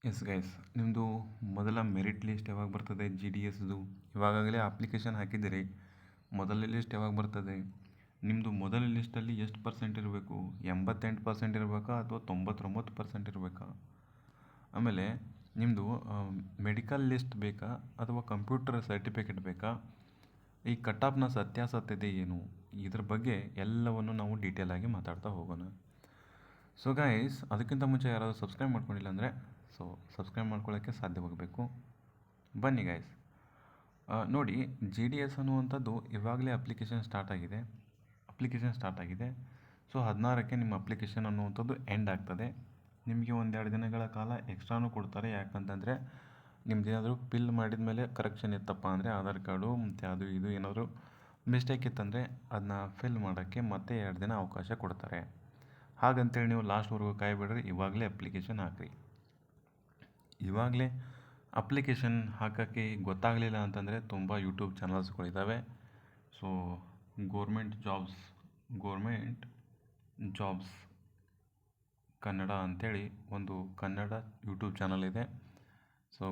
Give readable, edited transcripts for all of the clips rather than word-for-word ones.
Yes guys, ನಿಮ್ಮದು ಮೊದಲ merit list ಯಾವಾಗ ಬರ್ತದೆ? ಜಿ ಡಿ ಎಸ್ದು ಇವಾಗಲೇ ಅಪ್ಲಿಕೇಶನ್ ಹಾಕಿದ್ದೀರಿ. ಮೊದಲ ಲಿಸ್ಟ್ ಯಾವಾಗ ಬರ್ತದೆ? ನಿಮ್ಮದು ಮೊದಲ ಲಿಸ್ಟಲ್ಲಿ ಎಷ್ಟು ಪರ್ಸೆಂಟ್ ಇರಬೇಕು? 88% ಇರಬೇಕಾ ಅಥವಾ 99% ಇರಬೇಕಾ? ಆಮೇಲೆ ನಿಮ್ಮದು ಮೆಡಿಕಲ್ ಲಿಸ್ಟ್ ಬೇಕಾ ಅಥವಾ ಕಂಪ್ಯೂಟರ್ ಸರ್ಟಿಫಿಕೇಟ್ ಬೇಕಾ? ಈ ಕಟ್ ಆಫ್ನ ಸತ್ಯಾಸತ್ಯತೆ ಏನು? ಇದ್ರ ಬಗ್ಗೆ ಎಲ್ಲವನ್ನು ನಾವು ಡೀಟೇಲಾಗಿ ಮಾತಾಡ್ತಾ ಹೋಗೋಣ. ಸೊ ಗೈಸ್, ಅದಕ್ಕಿಂತ ಮುಂಚೆ ಯಾರಾದರೂ ಸಬ್ಸ್ಕ್ರೈಬ್ ಮಾಡ್ಕೊಂಡಿಲ್ಲ ಅಂದರೆ ಸಬ್ಸ್ಕ್ರೈಬ್ ಮಾಡ್ಕೊಳ್ಳೋಕ್ಕೆ ಸಾಧ್ಯವಾಗಬೇಕು. ಬನ್ನಿ ಗೈಸ್, ನೋಡಿ, ಜಿ ಡಿ ಎಸ್ ಅನ್ನುವಂಥದ್ದು ಇವಾಗಲೇ ಅಪ್ಲಿಕೇಶನ್ ಸ್ಟಾರ್ಟ್ ಆಗಿದೆ. ಸೊ 16ಕ್ಕೆ ನಿಮ್ಮ ಅಪ್ಲಿಕೇಶನ್ ಅನ್ನುವಂಥದ್ದು ಎಂಡ್ ಆಗ್ತದೆ. ನಿಮಗೆ 1-2 ದಿನಗಳ ಕಾಲ ಎಕ್ಸ್ಟ್ರಾನೂ ಕೊಡ್ತಾರೆ. ಯಾಕಂತಂದರೆ ನಿಮ್ದೇನಾದರೂ ಫಿಲ್ ಮಾಡಿದ ಮೇಲೆ ಕರೆಕ್ಷನ್ ಇತ್ತಪ್ಪ ಅಂದರೆ ಆಧಾರ್ ಕಾರ್ಡು ಮತ್ತು ಅದು ಇದು ಏನಾದರೂ ಮಿಸ್ಟೇಕ್ ಇತ್ತಂದರೆ ಅದನ್ನ ಫಿಲ್ ಮಾಡೋಕ್ಕೆ ಮತ್ತೆ 2 ದಿನ ಅವಕಾಶ ಕೊಡ್ತಾರೆ. ಹಾಗಂತೇಳಿ ನೀವು ಲಾಸ್ಟ್ವರೆಗೂ ಕಾಯ್ಬೇಡ್ರಿ, ಇವಾಗಲೇ ಅಪ್ಲಿಕೇಶನ್ ಹಾಕಿರಿ. ಇವಾಗಲೇ ಅಪ್ಲಿಕೇಶನ್ ಹಾಕೋಕ್ಕೆ ಗೊತ್ತಾಗಲಿಲ್ಲ ಅಂತಂದರೆ ತುಂಬ ಯೂಟ್ಯೂಬ್ ಚಾನಲ್ಸ್ಗಳಿದ್ದಾವೆ. ಸೊ ಗೋರ್ಮೆಂಟ್ ಜಾಬ್ಸ್ ಕನ್ನಡ ಅಂಥೇಳಿ ಒಂದು ಕನ್ನಡ ಯೂಟ್ಯೂಬ್ ಚಾನಲ್ ಇದೆ. ಸೊ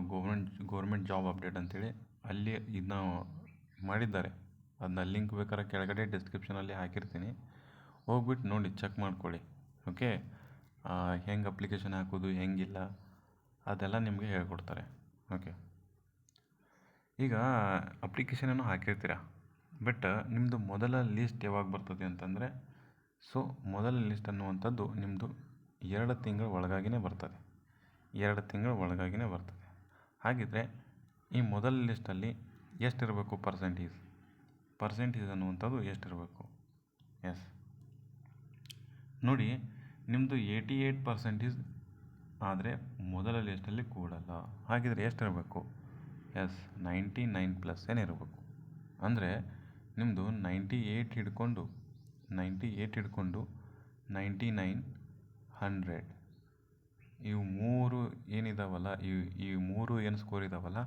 ಗೋರ್ಮೆಂಟ್ ಜಾಬ್ ಅಪ್ಡೇಟ್ ಅಂಥೇಳಿ ಅಲ್ಲಿ ಇದನ್ನ ಮಾಡಿದ್ದಾರೆ. ಅದನ್ನ ಲಿಂಕ್ ಬೇಕಾದ್ರೆ ಕೆಳಗಡೆ ಡಿಸ್ಕ್ರಿಪ್ಷನಲ್ಲಿ ಹಾಕಿರ್ತೀನಿ, ಹೋಗ್ಬಿಟ್ಟು ನೋಡಿ, ಚೆಕ್ ಮಾಡ್ಕೊಳ್ಳಿ. ಓಕೆ, ಹೆಂಗೆ ಅಪ್ಲಿಕೇಶನ್ ಹಾಕೋದು, ಹೆಂಗಿಲ್ಲ ಅದೆಲ್ಲ ನಿಮಗೆ ಹೇಳ್ಕೊಡ್ತಾರೆ. ಓಕೆ, ಈಗ ಅಪ್ಲಿಕೇಶನನ್ನು ಹಾಕಿರ್ತೀರ, ಬಟ್ ನಿಮ್ಮದು ಮೊದಲ ಲಿಸ್ಟ್ ಯಾವಾಗ ಬರ್ತದೆ ಅಂತಂದರೆ, ಸೊ ಮೊದಲ ಲಿಸ್ಟ್ ಅನ್ನುವಂಥದ್ದು ನಿಮ್ಮದು 2 ತಿಂಗಳ ಒಳಗಾಗಿನೇ ಬರ್ತದೆ. 2 ತಿಂಗಳ ಒಳಗಾಗಿನೇ ಬರ್ತದೆ. ಹಾಗಿದ್ರೆ ಈ ಮೊದಲ ಲಿಸ್ಟಲ್ಲಿ ಎಷ್ಟಿರಬೇಕು? ಪರ್ಸೆಂಟೇಜ್ ಅನ್ನುವಂಥದ್ದು ಎಷ್ಟಿರಬೇಕು? ಎಸ್, ನೋಡಿ, ನಿಮ್ಮದು 88% ಆದರೆ ಮೊದಲ ಲಿಸ್ಟಲ್ಲಿ ಕೂಡಲ್ಲ. ಹಾಗಿದ್ರೆ ಎಷ್ಟಿರಬೇಕು? ಎಸ್, 99+ ಏನಿರಬೇಕು. ಅಂದರೆ ನಿಮ್ಮದು 98 ಹಿಡ್ಕೊಂಡು 99, 100 ಇವು 3 ಏನಿದಾವಲ್ಲ, ಈ 3 ಏನು ಸ್ಕೋರ್ ಇದಾವಲ್ಲ,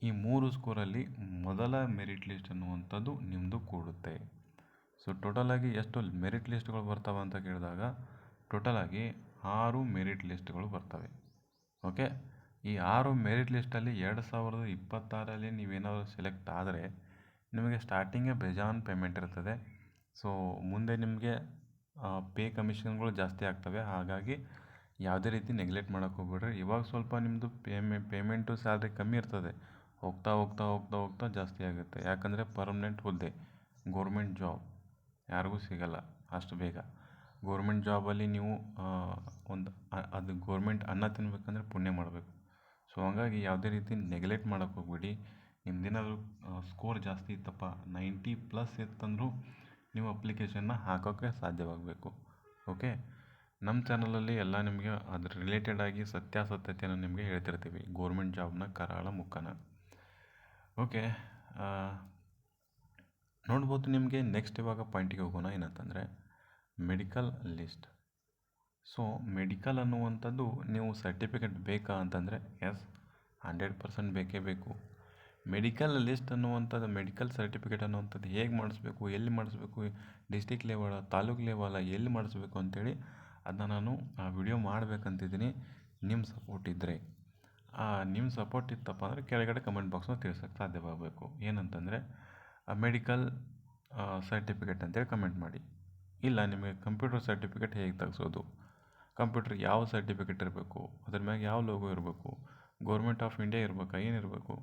ಈ 3 ಸ್ಕೋರಲ್ಲಿ ಮೊದಲ ಮೆರಿಟ್ ಲಿಸ್ಟ್ ಅನ್ನುವಂಥದ್ದು ನಿಮ್ಮದು ಕೂಡುತ್ತೆ. ಸೊ ಟೋಟಲಾಗಿ ಎಷ್ಟು ಮೆರಿಟ್ ಲಿಸ್ಟ್ಗಳು ಬರ್ತಾವೆ ಅಂತ ಕೇಳಿದಾಗ, ಟೋಟಲಾಗಿ 6 ಮೆರಿಟ್ ಲಿಸ್ಟ್ಗಳು ಬರ್ತವೆ. ಓಕೆ, ಈ 6 ಮೆರಿಟ್ ಲಿಸ್ಟಲ್ಲಿ 2026ರಲ್ಲಿ ನೀವೇನಾದರೂ ಸೆಲೆಕ್ಟ್ ಆದರೆ ನಿಮಗೆ ಸ್ಟಾರ್ಟಿಂಗೇ ಬೇಜಾನ್ ಪೇಮೆಂಟ್ ಇರ್ತದೆ. ಸೊ ಮುಂದೆ ನಿಮಗೆ ಪೇ ಕಮಿಷನ್ಗಳು ಜಾಸ್ತಿ ಆಗ್ತವೆ. ಹಾಗಾಗಿ ಯಾವುದೇ ರೀತಿ ನೆಗ್ಲೆಕ್ಟ್ ಮಾಡೋಕ್ಕೆ ಹೋಗ್ಬೇಡ್ರಿ. ಇವಾಗ ಸ್ವಲ್ಪ ನಿಮ್ಮದು ಪೇಮೆಂಟು ಸ್ಯಾಲ್ರಿ ಕಮ್ಮಿ ಇರ್ತದೆ, ಹೋಗ್ತಾ ಹೋಗ್ತಾ ಹೋಗ್ತಾ ಹೋಗ್ತಾ ಜಾಸ್ತಿ ಆಗುತ್ತೆ. ಯಾಕಂದರೆ ಪರ್ಮನೆಂಟ್ ಹುದ್ದೆ, ಗೋರ್ಮೆಂಟ್ ಜಾಬ್ ಯಾರಿಗೂ ಸಿಗಲ್ಲ ಅಷ್ಟು ಬೇಗ. ಗೋರ್ಮೆಂಟ್ ಜಾಬಲ್ಲಿ ನೀವು ಅದು ಗೋರ್ಮೆಂಟ್ ಅನ್ನ ತಿನ್ಬೇಕಂದ್ರೆ ಪುಣ್ಯ ಮಾಡಬೇಕು. ಸೊ ಹಾಗಾಗಿ ಯಾವುದೇ ರೀತಿ ನೆಗ್ಲೆಕ್ಟ್ ಮಾಡೋಕ್ಕೆ ಹೋಗ್ಬೇಡಿ. ನಿಮ್ದೇನಾದರೂ ಸ್ಕೋರ್ ಜಾಸ್ತಿ ಇತ್ತಪ್ಪ, 90+ ಇತ್ತಂದ್ರೂ ನೀವು ಅಪ್ಲಿಕೇಶನ್ನ ಹಾಕೋಕ್ಕೆ ಸಾಧ್ಯವಾಗಬೇಕು. ಓಕೆ, ನಮ್ಮ ಚಾನಲಲ್ಲಿ ಎಲ್ಲ ನಿಮಗೆ ಅದ್ರ ರಿಲೇಟೆಡ್ ಆಗಿ ಸತ್ಯಾಸತ್ಯತೆಯನ್ನು ನಿಮಗೆ ಹೇಳ್ತಿರ್ತೀವಿ, ಗೋರ್ಮೆಂಟ್ ಜಾಬ್ನ ಕರಾಳ ಮುಖಾನ. ಓಕೆ, ನೋಡ್ಬೋದು. ನಿಮಗೆ ನೆಕ್ಸ್ಟ್ ಇವಾಗ ಪಾಯಿಂಟಿಗೆ ಹೋಗೋಣ. ಏನಂತಂದರೆ ಮೆಡಿಕಲ್ ಲಿಸ್ಟ್. ಸೊ ಮೆಡಿಕಲ್ ಅನ್ನುವಂಥದ್ದು ನೀವು ಸರ್ಟಿಫಿಕೇಟ್ ಬೇಕಾ ಅಂತಂದರೆ ಎಸ್, 100% ಬೇಕೇ ಬೇಕು. ಮೆಡಿಕಲ್ ಲಿಸ್ಟ್ ಅನ್ನುವಂಥದ್ದು, ಮೆಡಿಕಲ್ ಸರ್ಟಿಫಿಕೇಟ್ ಅನ್ನುವಂಥದ್ದು ಹೇಗೆ ಮಾಡಿಸ್ಬೇಕು, ಎಲ್ಲಿ ಮಾಡಿಸ್ಬೇಕು, ಡಿಸ್ಟಿಕ್ ಲೆವೆಲ, ತಾಲೂಕು ಲೆವೆಲ, ಎಲ್ಲಿ ಮಾಡಿಸ್ಬೇಕು ಅಂತೇಳಿ ಅದನ್ನ ನಾನು ವಿಡಿಯೋ ಮಾಡಬೇಕಂತಿದ್ದೀನಿ. ನಿಮ್ಮ ಸಪೋರ್ಟ್ ಇದ್ದರೆ, ನಿಮ್ಮ ಸಪೋರ್ಟ್ ಇತ್ತಪ್ಪ ಅಂದರೆ ಕೆಳಗಡೆ ಕಮೆಂಟ್ ಬಾಕ್ಸ್ನ ತಿಳಿಸೋಕ್ಕೆ ಸಾಧ್ಯವಾಗಬೇಕು. ಏನಂತಂದರೆ ಮೆಡಿಕಲ್ ಸರ್ಟಿಫಿಕೇಟ್ ಅಂತೇಳಿ ಕಮೆಂಟ್ ಮಾಡಿ. ಇಲ್ಲ, ನಿಮಗೆ ಕಂಪ್ಯೂಟರ್ ಸರ್ಟಿಫಿಕೇಟ್ ಹೇಗೆ ತೆಗೆಸೋದು, ಕಂಪ್ಯೂಟರ್ ಯಾವ ಸರ್ಟಿಫಿಕೇಟ್ ಇರಬೇಕು, ಅದ್ರ ಮ್ಯಾಗೆ ಯಾವ ಲೋಗೋ ಇರಬೇಕು, ಗೌರ್ಮೆಂಟ್ ಆಫ್ ಇಂಡಿಯಾ ಇರಬೇಕಾ, ಏನಿರಬೇಕು,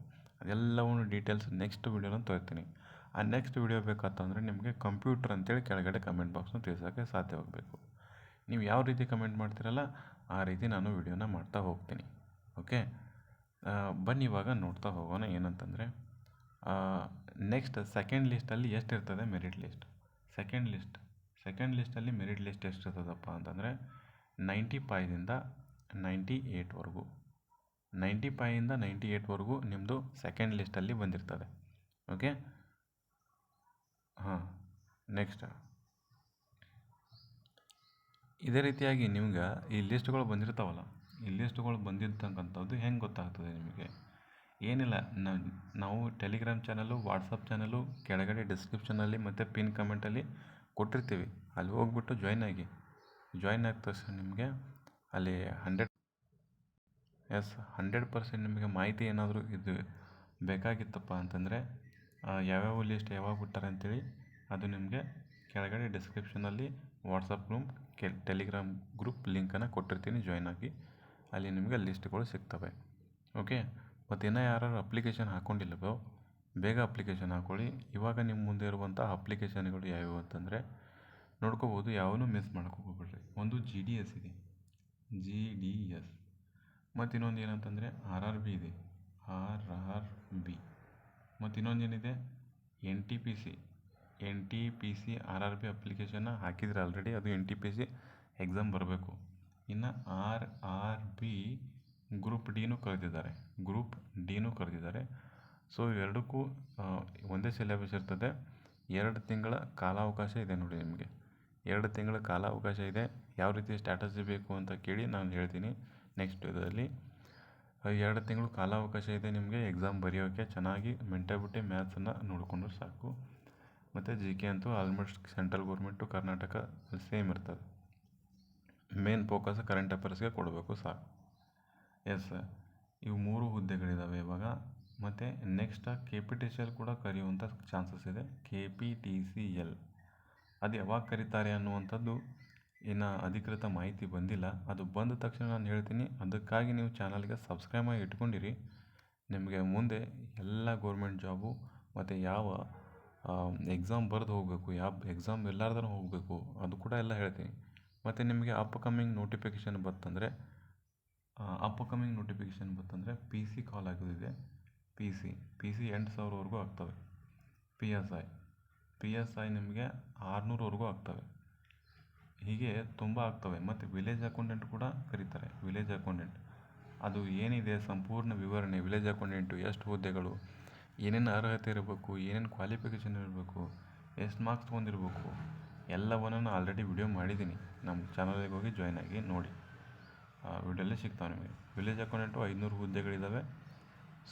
ಅದೆಲ್ಲವನ್ನು ಡೀಟೇಲ್ಸ್ ನೆಕ್ಸ್ಟ್ ವೀಡಿಯೋನ ತೋರಿಸ್ತೀನಿ. ಆ ನೆಕ್ಸ್ಟ್ ವೀಡಿಯೋ ಬೇಕಂತಂದರೆ ನಿಮಗೆ ಕಂಪ್ಯೂಟರ್ ಅಂತೇಳಿ ಕೆಳಗಡೆ ಕಮೆಂಟ್ ಬಾಕ್ಸ್ನ ತಿಳಿಸೋಕ್ಕೆ ಸಾಧ್ಯವಾಗಬೇಕು. ನೀವು ಯಾವ ರೀತಿ ಕಮೆಂಟ್ ಮಾಡ್ತೀರಲ್ಲ ಆ ರೀತಿ ನಾನು ವೀಡಿಯೋನ ಮಾಡ್ತಾ ಹೋಗ್ತೀನಿ. ಓಕೆ, ಬನ್ನಿ ಇವಾಗ ನೋಡ್ತಾ ಹೋಗೋಣ. ಏನಂತಂದರೆ ನೆಕ್ಸ್ಟ್ ಸೆಕೆಂಡ್ ಲಿಸ್ಟಲ್ಲಿ ಎಷ್ಟಿರ್ತದೆ ಮೆರಿಟ್ ಲಿಸ್ಟ್. ಸೆಕೆಂಡ್ ಲಿಸ್ಟಲ್ಲಿ ಮೆರಿಟ್ ಲಿಸ್ಟ್ ಎಷ್ಟಿರ್ತದಪ್ಪ ಅಂತಂದರೆ 95ದಿಂದ 98ವರೆಗೂ 95ಯಿಂದ 98ವರೆಗೂ ನಿಮ್ಮದು ಸೆಕೆಂಡ್ ಲಿಸ್ಟಲ್ಲಿ ಬಂದಿರ್ತದೆ. ಓಕೆ, ಹಾಂ, ನೆಕ್ಸ್ಟ್ ಇದೇ ರೀತಿಯಾಗಿ ನಿಮ್ಗೆ ಈ ಲಿಸ್ಟ್ಗಳು ಬಂದಿರ್ತಾವಲ್ಲ, ಈ ಲಿಸ್ಟ್ಗಳು ಬಂದಿರ್ತಕ್ಕಂಥದ್ದು ಹೆಂಗೆ ಗೊತ್ತಾಗ್ತದೆ ನಿಮಗೆ? ಏನಿಲ್ಲ, ನಾವು ಟೆಲಿಗ್ರಾಮ್ ಚಾನಲು, ವಾಟ್ಸಪ್ ಚಾನಲು ಕೆಳಗಡೆ ಡಿಸ್ಕ್ರಿಪ್ಷನಲ್ಲಿ ಮತ್ತು ಪಿನ್ ಕಮೆಂಟಲ್ಲಿ ಕೊಟ್ಟಿರ್ತೀವಿ. ಅಲ್ಲಿ ಹೋಗ್ಬಿಟ್ಟು ಜಾಯ್ನ್ ಆಗಿ ತಕ್ಷಣ ನಿಮಗೆ ಅಲ್ಲಿ ಎಸ್ 100% ನಿಮಗೆ ಮಾಹಿತಿ ಏನಾದರೂ ಇದು ಬೇಕಾಗಿತ್ತಪ್ಪ ಅಂತಂದರೆ ಯಾವ್ಯಾವ ಲಿಸ್ಟ್ ಯಾವಾಗ ಬಿಟ್ಟಾರೆ ಅಂತೇಳಿ ಅದು ನಿಮಗೆ ಕೆಳಗಡೆ ಡಿಸ್ಕ್ರಿಪ್ಷನಲ್ಲಿ ವಾಟ್ಸಪ್ ಗ್ರೂಪ್ ಟೆಲಿಗ್ರಾಮ್ ಗ್ರೂಪ್ ಲಿಂಕನ್ನು ಕೊಟ್ಟಿರ್ತೀನಿ, ಜಾಯ್ನ್ ಆಗಿ. ಅಲ್ಲಿ ನಿಮಗೆ ಲಿಸ್ಟ್ಗಳು ಸಿಗ್ತವೆ. ಓಕೆ, ಮತ್ತು ಇನ್ನೂ ಯಾರು ಅಪ್ಲಿಕೇಶನ್ ಹಾಕ್ಕೊಂಡಿಲ್ಲವೋ ಬೇಗ ಅಪ್ಲಿಕೇಶನ್ ಹಾಕ್ಕೊಳ್ಳಿ. ಇವಾಗ ನಿಮ್ಮ ಮುಂದೆ ಇರುವಂಥ ಅಪ್ಲಿಕೇಶನ್ಗಳು ಯಾವ್ಯಾವು ಅಂತಂದರೆ ನೋಡ್ಕೋಬೋದು, ಯಾವನ್ನೂ ಮಿಸ್ ಮಾಡ್ಕೋಬಿಡ್ರಿ. ಒಂದು GDS ಇದೆ, GDS, ಮತ್ತು ಇನ್ನೊಂದು ಏನಂತಂದರೆ RRB ಇದೆ, RRB, ಮತ್ತು ಇನ್ನೊಂದು ಏನಿದೆ NTPC, RRB ಅಪ್ಲಿಕೇಶನ್ನ ಹಾಕಿದರೆ ಆಲ್ರೆಡಿ, ಅದು NTPC ಎಕ್ಸಾಮ್ ಬರಬೇಕು. ಇನ್ನು RRB ಗ್ರೂಪ್ ಡಿನೂ ಕರೆದಿದ್ದಾರೆ. ಸೊ ಇವೆರಡಕ್ಕೂ ಒಂದೇ ಸಿಲೆಬಸ್ ಇರ್ತದೆ. 2 ತಿಂಗಳ ಕಾಲಾವಕಾಶ ಇದೆ ನೋಡಿ ನಿಮಗೆ. 2 ತಿಂಗಳ ಕಾಲಾವಕಾಶ ಇದೆ. ಯಾವ ರೀತಿ ಸ್ಟ್ರಾಟಜಿ ಬೇಕು ಅಂತ ಕೇಳಿ ನಾನು ಹೇಳ್ತೀನಿ ನೆಕ್ಸ್ಟ್ ಇದರಲ್ಲಿ. 2 ತಿಂಗಳು ಕಾಲಾವಕಾಶ ಇದೆ ನಿಮಗೆ ಎಕ್ಸಾಮ್ ಬರೆಯೋಕ್ಕೆ. ಚೆನ್ನಾಗಿ ಮೆಂಟಾಬಿಟ್ಟು ಮ್ಯಾಥ್ಸನ್ನು ನೋಡಿಕೊಂಡ್ರೆ ಸಾಕು. ಮತ್ತು GK ಅಂತೂ almost central government Karnataka same ಇರ್ತದೆ. ಮೇನ್ ಫೋಕಸ್ ಕರೆಂಟ್ ಅಫೇರ್ಸ್ಗೆ ಕೊಡಬೇಕು ಸಾಕು. ಎಸ್, ಇವು 3 ಹುದ್ದೆಗಳಿದ್ದಾವೆ ಇವಾಗ. ಮತ್ತು ನೆಕ್ಸ್ಟ್ KPTCL ಕೂಡ ಕರೆಯುವಂಥ ಚಾನ್ಸಸ್ ಇದೆ. KPTCL ಅದು ಯಾವಾಗ ಕರೀತಾರೆ ಅನ್ನುವಂಥದ್ದು ಇನ್ನು ಅಧಿಕೃತ ಮಾಹಿತಿ ಬಂದಿಲ್ಲ. ಅದು ಬಂದ ತಕ್ಷಣ ನಾನು ಹೇಳ್ತೀನಿ. ಅದಕ್ಕಾಗಿ ನೀವು ಚಾನಲ್ಗೆ ಸಬ್ಸ್ಕ್ರೈಬ್ ಆಗಿ ಇಟ್ಕೊಂಡಿರಿ. ನಿಮಗೆ ಮುಂದೆ ಎಲ್ಲ ಗೌರ್ಮೆಂಟ್ ಜಾಬು ಮತ್ತು ಯಾವ ಎಕ್ಸಾಮ್ ಬರೆದು ಹೋಗಬೇಕು, ಯಾವ ಎಕ್ಸಾಮ್ ಎಲ್ಲಾರ್ದರೂ ಹೋಗಬೇಕು, ಅದು ಕೂಡ ಎಲ್ಲ ಹೇಳ್ತೀನಿ. ಮತ್ತು ನಿಮಗೆ ಅಪ್ಕಮಿಂಗ್ ನೋಟಿಫಿಕೇಷನ್ ಬಂತಂದರೆ PC ಕಾಲ್ ಆಗೋದಿದೆ. PC 8,000ವರೆಗೂ ಆಗ್ತವೆ. PSI ನಿಮಗೆ 600ವರೆಗೂ ಆಗ್ತವೆ. ಹೀಗೆ ತುಂಬ ಆಗ್ತವೆ. ಮತ್ತು ವಿಲೇಜ್ ಅಕೌಂಟೆಂಟ್ ಕೂಡ ಕರೀತಾರೆ. ವಿಲೇಜ್ ಅಕೌಂಟೆಂಟ್ ಅದು ಏನಿದೆ ಸಂಪೂರ್ಣ ವಿವರಣೆ, ವಿಲೇಜ್ ಅಕೌಂಟೆಂಟು ಎಷ್ಟು ಹುದ್ದೆಗಳು, ಏನೇನು ಅರ್ಹತೆ ಇರಬೇಕು, ಏನೇನು ಕ್ವಾಲಿಫಿಕೇಷನ್ ಇರಬೇಕು, ಎಷ್ಟು ಮಾರ್ಕ್ಸ್ ತೊಗೊಂಡಿರ್ಬೇಕು, ಎಲ್ಲವನ್ನು ನಾನು ಆಲ್ರೆಡಿ ವಿಡಿಯೋ ಮಾಡಿದ್ದೀನಿ. ನಮ್ಮ ಚಾನಲಿಗೆ ಹೋಗಿ ಜಾಯ್ನ್ ಆಗಿ ನೋಡಿ, ವಿಡಿಯೋಲ್ಲೇ ಸಿಗ್ತಾವೆ ನಿಮಗೆ. Village accountant 500 ಹುದ್ದೆಗಳಿದ್ದಾವೆ.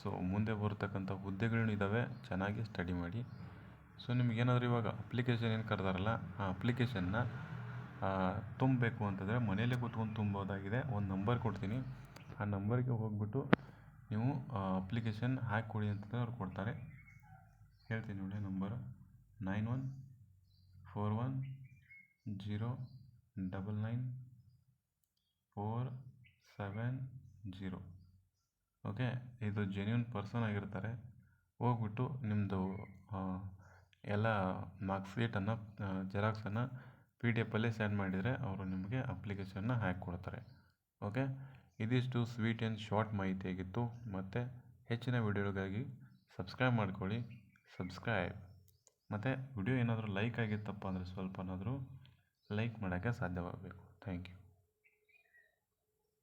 ಸೊ ಮುಂದೆ ಬರ್ತಕ್ಕಂಥ ಹುದ್ದೆಗಳೂ ಇದ್ದಾವೆ. ಚೆನ್ನಾಗಿ ಸ್ಟಡಿ ಮಾಡಿ. ಸೊ ನಿಮಗೇನಾದರೂ ಇವಾಗ ಅಪ್ಲಿಕೇಶನ್ ಏನು ಕರೆದಾರಲ್ಲ, ಆ ಅಪ್ಲಿಕೇಶನ್ನ ತುಂಬಬೇಕು ಅಂತಂದರೆ ಮನೆಯಲ್ಲೇ ಕೂತ್ಕೊಂಡು ತುಂಬೋದಾಗಿದೆ. ಒಂದು ನಂಬರ್ ಕೊಡ್ತೀನಿ, ಆ ನಂಬರ್ಗೆ ಹೋಗ್ಬಿಟ್ಟು ನೀವು ಅಪ್ಲಿಕೇಶನ್ ಹಾಕಿಕೊಡಿ ಅಂತಂದರೆ ಅವ್ರು ಕೊಡ್ತಾರೆ. ಹೇಳ್ತೀನಿ ನೋಡಿ ನಂಬರು 9141099470. ಓಕೆ, ಇದು ಜೆನ್ಯೂನ್ ಪರ್ಸನ್ ಆಗಿರ್ತಾರೆ. ಹೋಗ್ಬಿಟ್ಟು ನಿಮ್ಮದು ಎಲ್ಲ ಮಾರ್ಕ್ಸ್ ಶೀಟನ್ನು ಜೆರಾಕ್ಸನ್ನು PDF ಸೆಂಡ್ ಮಾಡಿದರೆ ಅವರು ನಿಮಗೆ ಅಪ್ಲಿಕೇಶನ್ನ ಹಾಕಿಕೊಡ್ತಾರೆ. ಓಕೆ, ಇದಿಷ್ಟು ಸ್ವೀಟ್ ಆ್ಯಂಡ್ ಶಾರ್ಟ್ ಮಾಹಿತಿಯಾಗಿತ್ತು. ಮತ್ತು ಹೆಚ್ಚಿನ ವಿಡಿಯೋಗಾಗಿ ಸಬ್ಸ್ಕ್ರೈಬ್ ಮಾಡ್ಕೊಳ್ಳಿ. ಮತ್ತು ವಿಡಿಯೋ ಏನಾದರೂ ಲೈಕ್ ಆಗಿತ್ತಪ್ಪ ಅಂದರೆ ಸ್ವಲ್ಪನಾದರೂ ಲೈಕ್ ಮಾಡೋಕ್ಕೆ ಸಾಧ್ಯವಾಗಬೇಕು. Thank you.